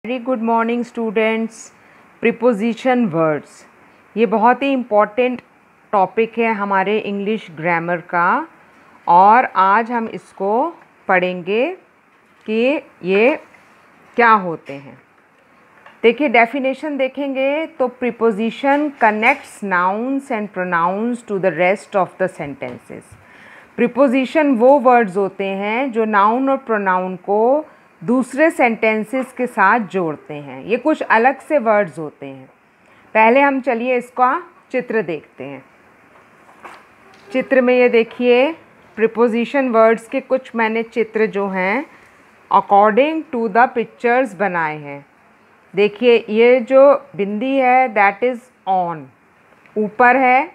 Very good morning students. Preposition words ये बहुत ही important topic है हमारे इंग्लिश ग्रामर का, और आज हम इसको पढ़ेंगे कि ये क्या होते हैं। देखिए, डेफिनेशन देखेंगे तो preposition connects nouns and pronouns to the rest of the sentences. Preposition वो वर्ड्स होते हैं जो नाउन और प्रोनाउन को दूसरे सेंटेंसेस के साथ जोड़ते हैं। ये कुछ अलग से वर्ड्स होते हैं। पहले हम चलिए इसका चित्र देखते हैं। चित्र में ये देखिए, प्रीपोजिशन वर्ड्स के कुछ मैंने चित्र जो हैं अकॉर्डिंग टू द पिक्चर्स बनाए हैं। देखिए, ये जो बिंदी है दैट इज़ ऑन, ऊपर है,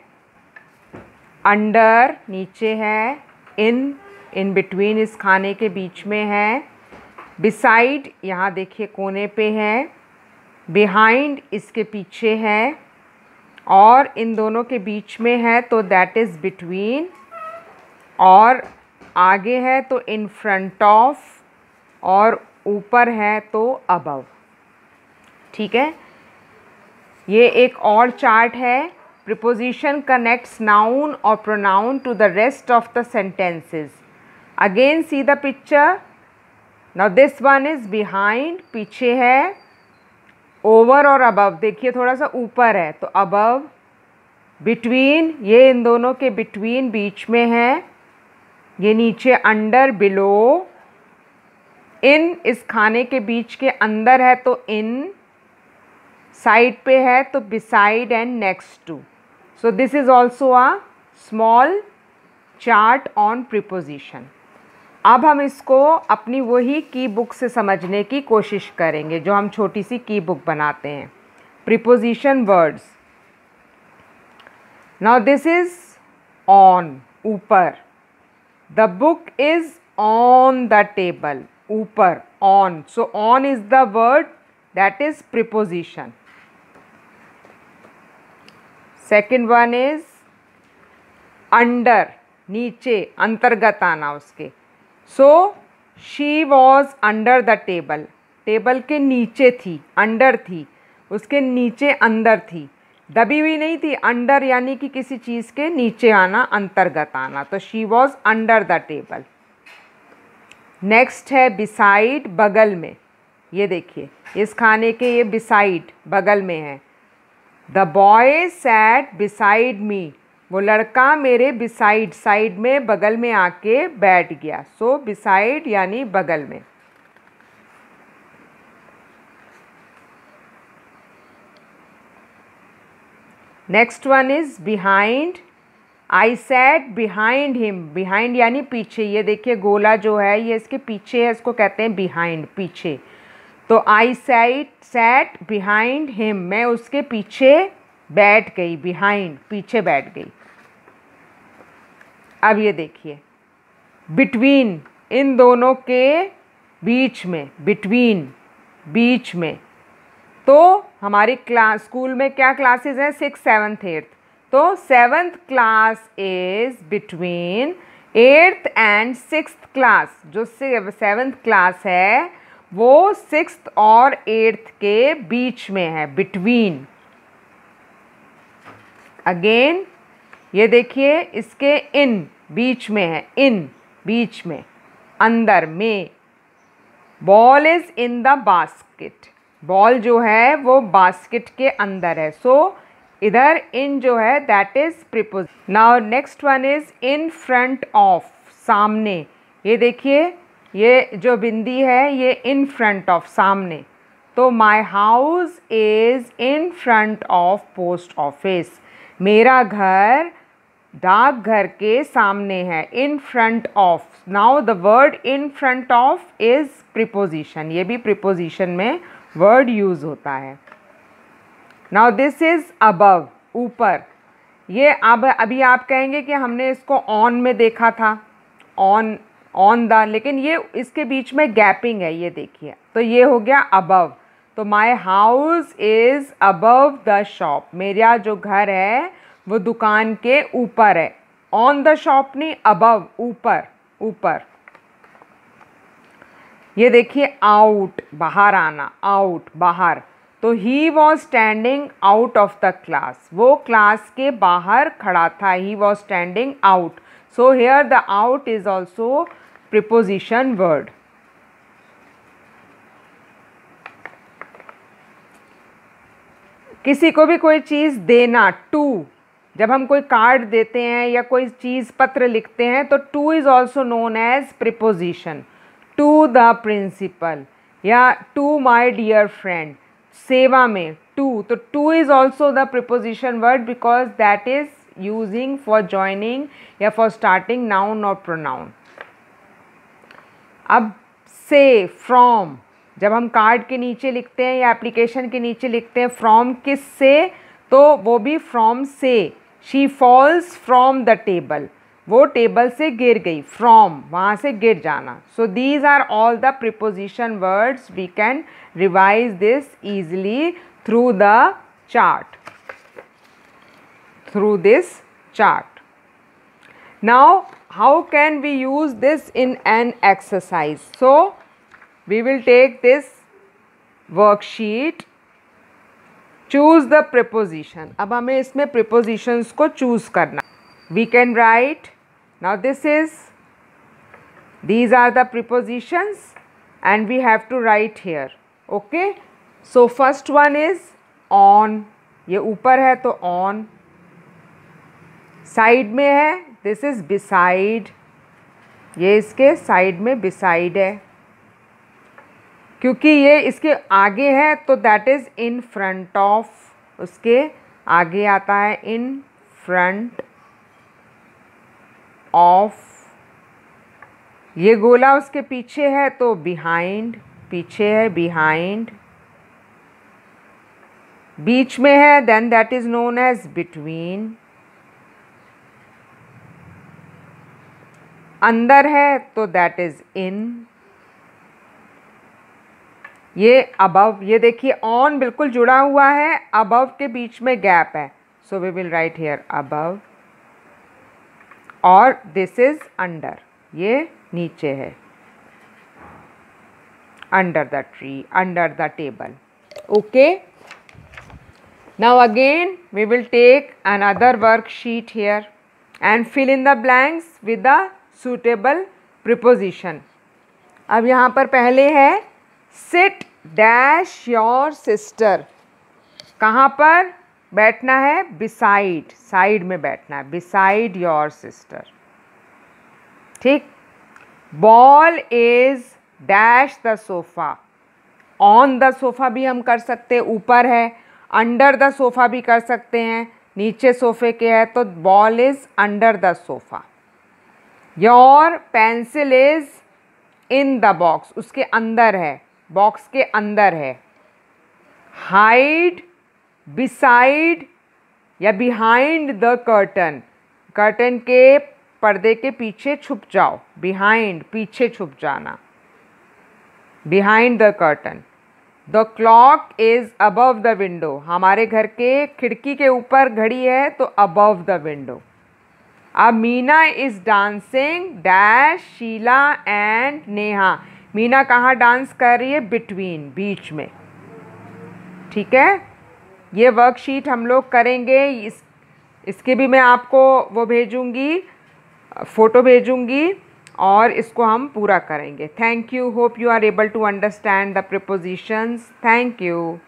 अंडर नीचे है, इन बिटवीन इस खाने के बीच में है, बिसाइड यहाँ देखिए कोने पे है, बिहाइंड इसके पीछे है, और इन दोनों के बीच में है तो दैट इज़ बिटवीन, और आगे है तो इन फ्रंट ऑफ, और ऊपर है तो अबव। ठीक है, ये एक और चार्ट है। प्रीपोजिशन कनेक्ट्स नाउन और pronoun to the rest of the sentences. Again see the picture. Now this one is behind, पीछे है, ओवर और अबव, देखिए थोड़ा सा ऊपर है तो अबव, बिटवीन ये इन दोनों के बिटवीन बीच में है, ये नीचे अंडर बिलो, इन इस खाने के बीच के अंदर है तो इन, साइड पे है तो beside and next to. So this is also a small chart on preposition. अब हम इसको अपनी वही की बुक से समझने की कोशिश करेंगे जो हम छोटी सी की बुक बनाते हैं। Preposition words. Now this is on, ऊपर। The book is on the table, ऊपर, on. So on is the word that is preposition. Second one is under, नीचे, अंतर्गत आना उसके। So she was under the table, table के नीचे थी, under थी, उसके नीचे अंदर थी, दबी हुई नहीं थी। अंडर यानी कि किसी चीज़ के नीचे आना, अंतर्गत आना, तो she was under the table. Next है बिसाइड, बगल में। ये देखिए, इस खाने के ये बिसाइड, बगल में है। The boy sat beside me, वो लड़का मेरे बिसाइड, साइड में, बगल में आके बैठ गया। सो बिसाइड यानी बगल में। Next one is behind. I sat behind him, behind यानी पीछे। ये देखिए गोला जो है ये इसके पीछे है, इसको कहते हैं बिहाइंड, पीछे। तो आई सैट बिहाइंड हिम, मैं उसके पीछे बैठ गई, बिहाइंड, पीछे बैठ गई। अब ये देखिए, बिटवीन, इन दोनों के बीच में, बिटवीन, बीच में। तो हमारी क्लास, स्कूल में क्या क्लासेस हैं? 6th 7th 8th। तो 7th class is between 8th and 6th class. जो 7th क्लास है वो 6th और 8th के बीच में है, बिटवीन। अगेन ये देखिए, इसके इन, बीच में है, इन, बीच में, अंदर में। Ball is in the basket, ball जो है वो बास्केट के अंदर है। सो इधर इन जो है that is preposition. Now next one is in front of, सामने। ये देखिए, ये जो बिंदी है ये इन फ्रंट ऑफ, सामने। तो my house is in front of post office, मेरा घर डाकघर के सामने है, in front of. Now the word in front of is preposition, ये भी प्रीपोजिशन में वर्ड यूज़ होता है। नाउ दिस इज़ अबव, ऊपर। ये अब अभी आप कहेंगे कि हमने इसको ऑन में देखा था, ऑन द, लेकिन ये इसके बीच में गैपिंग है, ये देखिए, तो ये हो गया अबव। तो my house is above the shop, मेरा जो घर है वो दुकान के ऊपर है। ऑन द शॉप नहीं, अबव, ऊपर, ऊपर। ये देखिए आउट, बाहर आना, आउट बाहर, तो he was standing out of the class, वो क्लास के बाहर खड़ा था, he was standing out. So here the out is also preposition word. किसी को भी कोई चीज़ देना, टू, जब हम कोई कार्ड देते हैं या कोई चीज़ पत्र लिखते हैं तो to is also known as preposition. To the principal या टू माई डियर फ्रेंड, सेवा में टू, तो to is also the preposition word because that is using for joining या फॉर स्टार्टिंग नाउन और प्रोनाउन। अब से, फ्रॉम, जब हम कार्ड के नीचे लिखते हैं या एप्लीकेशन के नीचे लिखते हैं फ्रॉम किस से, तो वो भी फ्रॉम से। She falls from the table, वो टेबल से गिर गई, फ्रॉम वहाँ से गिर जाना। So these are all the preposition words, we can revise this easily through the chart, through this chart. Now how can we use this in an exercise? So we will take this worksheet, choose the preposition. अब हमें इसमें prepositions को choose करना. We can write, now these are the prepositions and we have to write here. Okay, so first one is on, ये ऊपर है तो on, side में है, दिस इज़ बिसाइड, ये इसके साइड में बिसाइड है, क्योंकि ये इसके आगे है तो that is in front of, उसके आगे आता है इन फ्रंट ऑफ। ये गोला उसके पीछे है तो बिहाइंड, पीछे है बिहाइंड। बीच में है then that is known as between. अंदर है तो दैट इज़ इन। ये अबव, ये देखिए ऑन बिल्कुल जुड़ा हुआ है, अबव के बीच में गैप है, so we will write here above. और दिस इज़ अंडर, ये नीचे है, under the tree, under the table. Okay, now again we will take another worksheet here and fill in the blanks with the suitable preposition. अब यहाँ पर पहले है sit dash your sister, कहाँ पर बैठना है, beside, साइड में बैठना है, beside your sister, ठीक। ball is dash the sofa, on the sofa भी हम कर सकते हैं, ऊपर है, under the sofa भी कर सकते हैं, नीचे सोफे के है, तो ball is under the sofa। Your pencil is in the box, उसके अंदर है, बॉक्स के अंदर है। हाइड, बिसाइड या बिहाइंड द कर्टन, कर्टन के पर्दे के पीछे छुप जाओ, बिहाइंड पीछे छुप जाना, behind the curtain. The clock is above the window, हमारे घर के खिड़की के ऊपर घड़ी है तो अबव द विंडो। अब Meena is dancing dash Sheela and Neha, Meena कहाँ डांस कर रही है, बिटवीन, बीच में, ठीक है। ये वर्कशीट हम लोग करेंगे, इसके भी मैं आपको वो भेजूँगी, फ़ोटो भेजूँगी और इसको हम पूरा करेंगे। Thank you, hope you are able to understand the prepositions. Thank you.